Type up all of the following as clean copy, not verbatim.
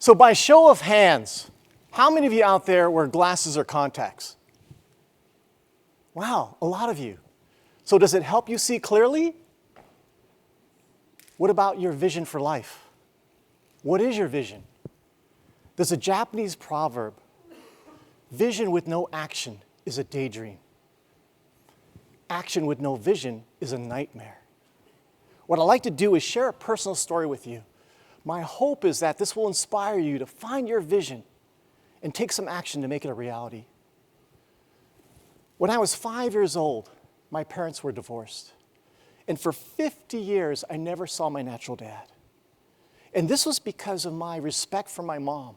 So by show of hands, how many of you out there wear glasses or contacts? Wow, a lot of you. So does it help you see clearly? What about your vision for life? What is your vision? There's a Japanese proverb, vision with no action is a daydream. Action with no vision is a nightmare. What I'd like to do is share a personal story with you. My hope is that this will inspire you to find your vision and take some action to make it a reality. When I was 5 years old, my parents were divorced. And for 50 years, I never saw my natural dad. And this was because of my respect for my mom.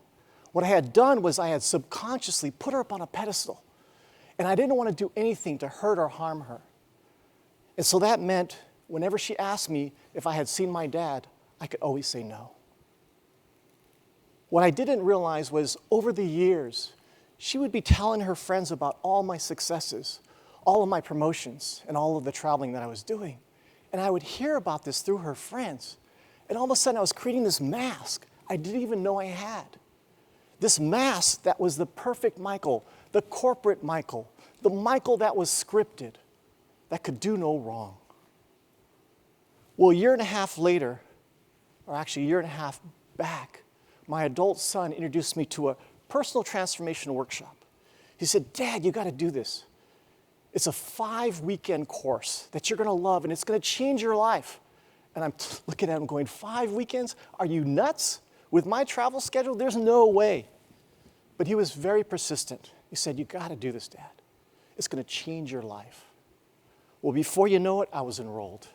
What I had done was I had subconsciously put her up on a pedestal. And I didn't want to do anything to hurt or harm her. And so that meant whenever she asked me if I had seen my dad, I could always say no. What I didn't realize was over the years, she would be telling her friends about all my successes, all of my promotions, and all of the traveling that I was doing. And I would hear about this through her friends. And all of a sudden, I was creating this mask I didn't even know I had. This mask that was the perfect Michael, the corporate Michael, the Michael that was scripted, that could do no wrong. Well, a year and a half later, or actually a year and a half back, my adult son introduced me to a personal transformation workshop. He said, "Dad, you got to do this. It's a 5-weekend course that you're going to love, and it's going to change your life." And I'm looking at him going, 5 weekends? Are you nuts? With my travel schedule, there's no way. But he was very persistent. He said, "You got to do this, Dad. It's going to change your life." Well, before you know it, I was enrolled.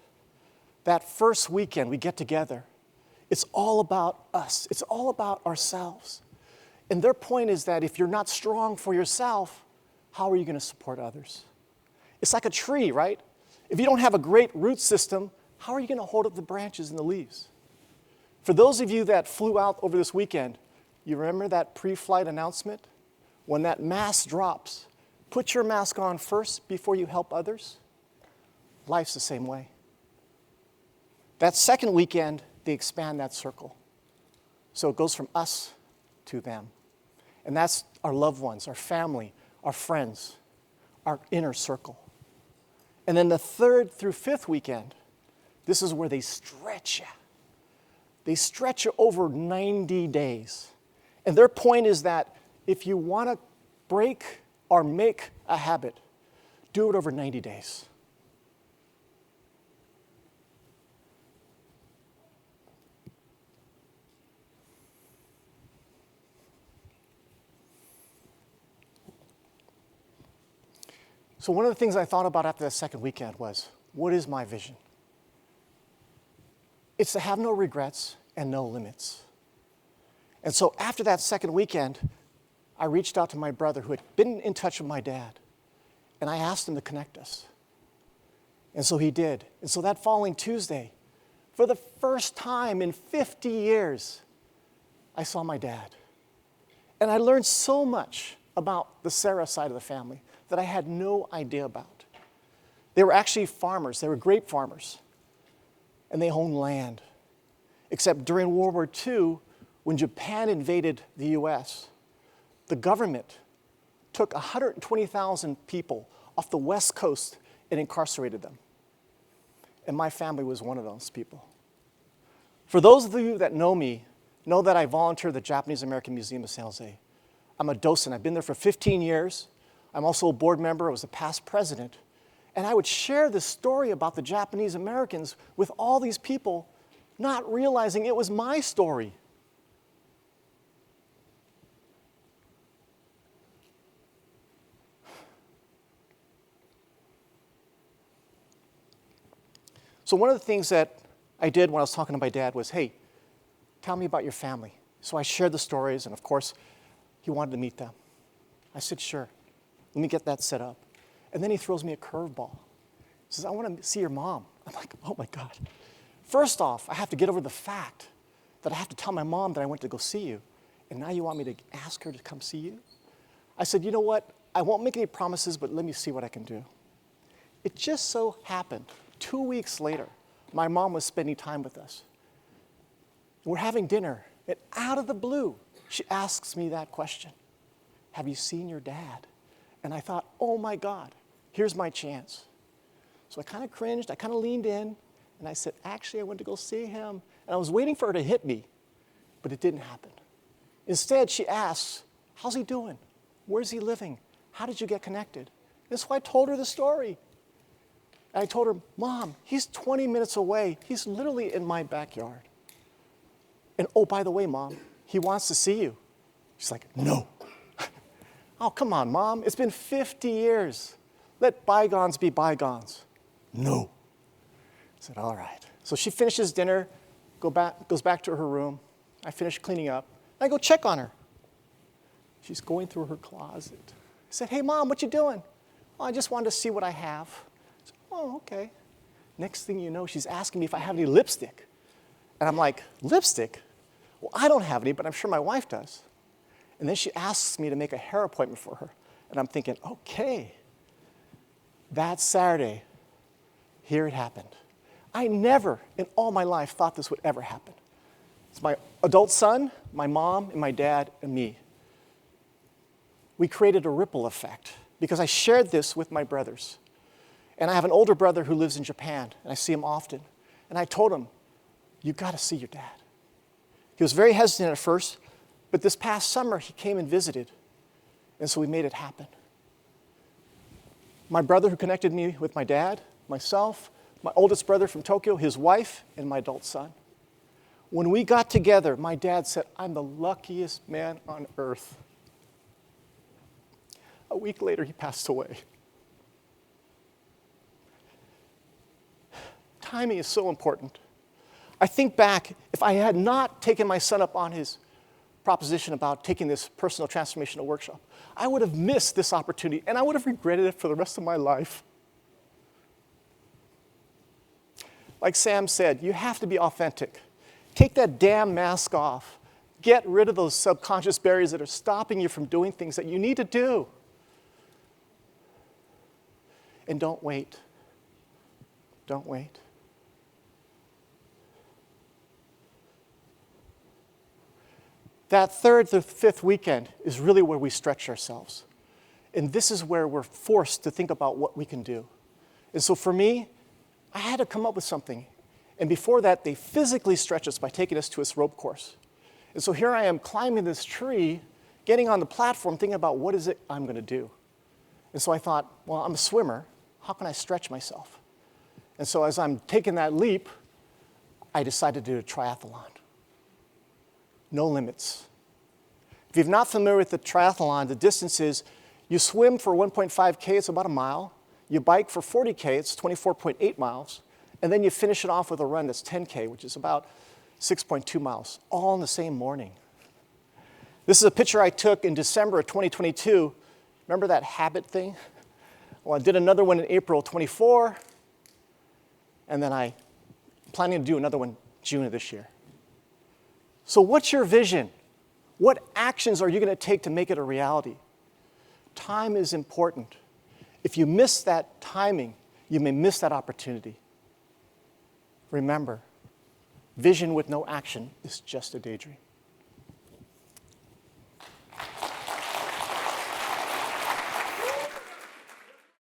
That first weekend, we get together. It's all about us. It's all about ourselves. And their point is that if you're not strong for yourself, how are you going to support others? It's like a tree, right? If you don't have a great root system, how are you going to hold up the branches and the leaves? For those of you that flew out over this weekend, you remember that pre-flight announcement? When that mask drops, put your mask on first before you help others. Life's the same way. That second weekend, they expand that circle. So it goes from us to them. And that's our loved ones, our family, our friends, our inner circle. And then the third through fifth weekend, this is where they stretch you. They stretch you over 90 days. And their point is that if you want to break or make a habit, do it over 90 days. So one of the things I thought about after that second weekend was, what is my vision? It's to have no regrets and no limits. And so after that second weekend, I reached out to my brother who had been in touch with my dad, and I asked him to connect us. And so he did. And so that following Tuesday, for the first time in 50 years, I saw my dad. And I learned so much about the Sera side of the family that I had no idea about. They were actually farmers. They were grape farmers. And they owned land. Except during World War II, when Japan invaded the US, the government took 120,000 people off the West Coast and incarcerated them. And my family was one of those people. For those of you that know me, know that I volunteer at the Japanese American Museum of San Jose. I'm a docent. I've been there for 15 years. I'm also a board member. I was a past president. And I would share this story about the Japanese Americans with all these people, not realizing it was my story. So one of the things that I did when I was talking to my dad was, "Hey, tell me about your family." So I shared the stories, and of course, he wanted to meet them. I said, "Sure, let me get that set up." And then he throws me a curveball. He says, "I want to see your mom." I'm like, "Oh my God. First off, I have to get over the fact that I have to tell my mom that I went to go see you. And now you want me to ask her to come see you?" I said, "You know what? I won't make any promises, but let me see what I can do." It just so happened, 2 weeks later, my mom was spending time with us. We're having dinner, And out of the blue, she asks me that question. Have you seen your dad? And I thought, oh my God, here's my chance. So I kind of cringed, I kind of leaned in, and I said, actually, I went to go see him. And I was waiting for her to hit me, but it didn't happen. Instead, she asks, how's he doing? Where's he living? How did you get connected? And so I told her the story. And I told her, Mom, he's 20 minutes away. He's literally in my backyard. And oh, by the way, Mom, he wants to see you. She's like, no. Oh, come on, Mom. It's been 50 years. Let bygones be bygones. No. I said, all right. So she finishes dinner, goes back to her room. I finish cleaning up. I go check on her. She's going through her closet. I said, hey, Mom, what you doing? Well, I just wanted to see what I have. I said, oh, okay. Next thing you know, she's asking me if I have any lipstick. And I'm like, lipstick? Well, I don't have any, but I'm sure my wife does. And then she asks me to make a hair appointment for her. And I'm thinking, okay, that Saturday, here it happened. I never in all my life thought this would ever happen. It's my adult son, my mom, and my dad, and me. We created a ripple effect because I shared this with my brothers. And I have an older brother who lives in Japan, and I see him often. And I told him, you got to see your dad. He was very hesitant at first, but this past summer he came and visited, and so we made it happen. My brother who connected me with my dad, myself, my oldest brother from Tokyo, his wife, and my adult son. When we got together, my dad said, I'm the luckiest man on earth. A week later, he passed away. Timing is so important. I think back, if I had not taken my son up on his proposition about taking this personal transformational workshop, I would have missed this opportunity, and I would have regretted it for the rest of my life. Like Sam said, you have to be authentic. Take that damn mask off. Get rid of those subconscious barriers that are stopping you from doing things that you need to do. And don't wait. Don't wait. That third to fifth weekend is really where we stretch ourselves. And this is where we're forced to think about what we can do. And so for me, I had to come up with something. And before that, they physically stretch us by taking us to this rope course. And so here I am climbing this tree, getting on the platform, thinking about what is it I'm going to do. And so I thought, well, I'm a swimmer. How can I stretch myself? And so as I'm taking that leap, I decided to do a triathlon. No limits. If you're not familiar with the triathlon, the distance is you swim for 1.5K, it's about a mile. You bike for 40K, it's 24.8 miles. And then you finish it off with a run that's 10K, which is about 6.2 miles, all in the same morning. This is a picture I took in December of 2022. Remember that habit thing? Well, I did another one in April 24, and then I'm planning to do another one June of this year. So what's your vision? What actions are you going to take to make it a reality? Time is important. If you miss that timing, you may miss that opportunity. Remember, vision with no action is just a daydream.